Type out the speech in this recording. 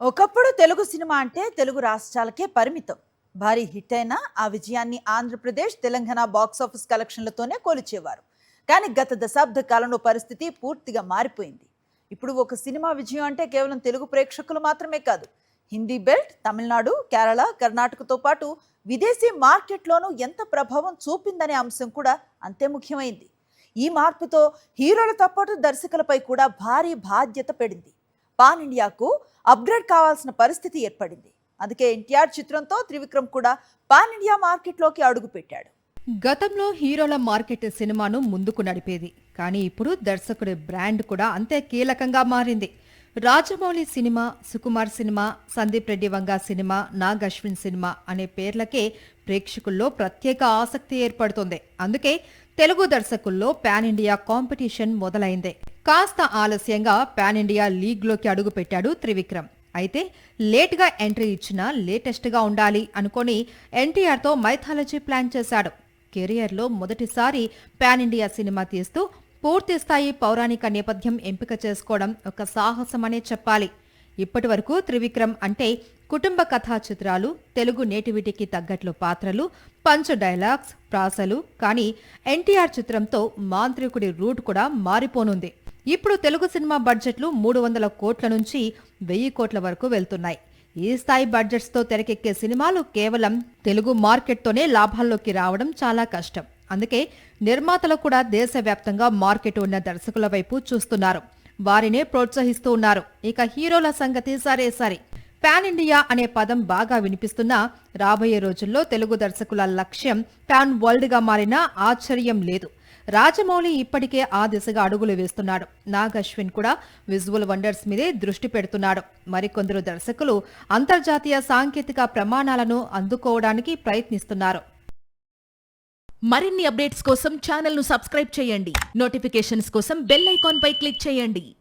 ఒకప్పుడు తెలుగు సినిమా అంటే తెలుగు రాష్ట్రాలకే పరిమితం. భారీ హిట్ అయినా ఆ విజయాన్ని ఆంధ్రప్రదేశ్, తెలంగాణ బాక్సాఫీస్ కలెక్షన్లతోనే కొలిచేవారు. కానీ గత దశాబ్ద కాలంలో పరిస్థితి పూర్తిగా మారిపోయింది. ఇప్పుడు ఒక సినిమా విజయం అంటే కేవలం తెలుగు ప్రేక్షకులు మాత్రమే కాదు, హిందీ బెల్ట్, తమిళనాడు, కేరళ, కర్ణాటకతో పాటు విదేశీ మార్కెట్లోనూ ఎంత ప్రభావం చూపిందనే అంశం కూడా అంతే ముఖ్యమైంది. ఈ మార్పుతో హీరోలతో పాటు దర్శకులపై కూడా భారీ బాధ్యత పడింది. పాన్ ఇండియాకు అప్గ్రేడ్ కావాల్సిన పరిస్థితి ఏర్పడింది. అందుకే ఎన్టీఆర్ చిత్రంతో త్రివిక్రమ్ కూడా పాన్ ఇండియా మార్కెట్లోకి అడుగు పెట్టాడు. గతంలో హీరోల మార్కెట్ సినిమాను ముందుకు నడిపేది, కానీ ఇప్పుడు దర్శకుడి బ్రాండ్ కూడా అంతే కీలకంగా మారింది. Rajamouli cinema, Sukumar cinema, Sandeep Reddy Vanga cinema, Nag Ashwin cinema అనే పేర్లకే ప్రేక్షకుల్లో ప్రత్యేక ఆసక్తి ఏర్పడుతోంది. అందుకే తెలుగు దర్శకుల్లో పాన్ ఇండియా కాంపిటీషన్ మొదలైంది. కాస్త ఆలస్యంగా పాన్ ఇండియా లీగ్లోకి అడుగుపెట్టాడు త్రివిక్రమ్. అయితే లేట్గా ఎంట్రీ ఇచ్చినా లేటెస్ట్గా ఉండాలి అనుకొని ఎన్టీఆర్తో మైథాలజీ ప్లాన్ చేశాడు. కెరియర్లో మొదటిసారి పాన్ ఇండియా సినిమా తీస్తూ పూర్తిస్థాయి పౌరాణిక నేపథ్యం ఎంపిక చేసుకోవడం ఒక సాహసమనే చెప్పాలి. ఇప్పటి వరకు త్రివిక్రమ్ అంటే కుటుంబ కథా చిత్రాలు, తెలుగు నేటివిటీకి తగ్గట్లు పాత్రలు, పంచ్ డైలాగ్స్, ప్రాసలు. కానీ ఎన్టీఆర్ చిత్రంతో మాంత్రికుడి రూట్ కూడా మారిపోనుంది. ఇప్పుడు తెలుగు సినిమా బడ్జెట్లు 300 కోట్ల నుంచి 1000 కోట్ల వరకు వెళ్తున్నాయి. ఈ స్థాయి బడ్జెట్స్తో తెరకెక్కే సినిమాలు కేవలం తెలుగు మార్కెట్తోనే లాభాల్లోకి రావడం చాలా కష్టం. అందుకే నిర్మాతలు కూడా దేశవ్యాప్తంగా మార్కెట్ ఉన్న దర్శకుల వైపు చూస్తున్నారు, వారినే ప్రోత్సహిస్తూ ఉన్నారు. ఇక హీరోల సంగతి సరే సరే, పాన్ ఇండియా అనే పదం బాగా వినిపిస్తున్నా రాబోయే రోజుల్లో తెలుగు దర్శకుల లక్ష్యం పాన్ వరల్డ్ గా మారినా ఆశ్చర్యం లేదు. రాజమౌళి ఇప్పటికే ఆ దిశగా అడుగులు వేస్తున్నాడు. నాగ్ అశ్విన్ కూడా విజువల్ వండర్స్ మీదే దృష్టి పెడుతున్నాడు. మరికొందరు దర్శకులు అంతర్జాతీయ సాంకేతిక ప్రమాణాలను అందుకోవడానికి ప్రయత్నిస్తున్నారు. మరిన్ని అప్డేట్స్ కోసం ఛానల్ ను సబ్స్క్రైబ్ చేయండి. నోటిఫికేషన్స్ కోసం బెల్ ఐకాన్ పై క్లిక్ చేయండి.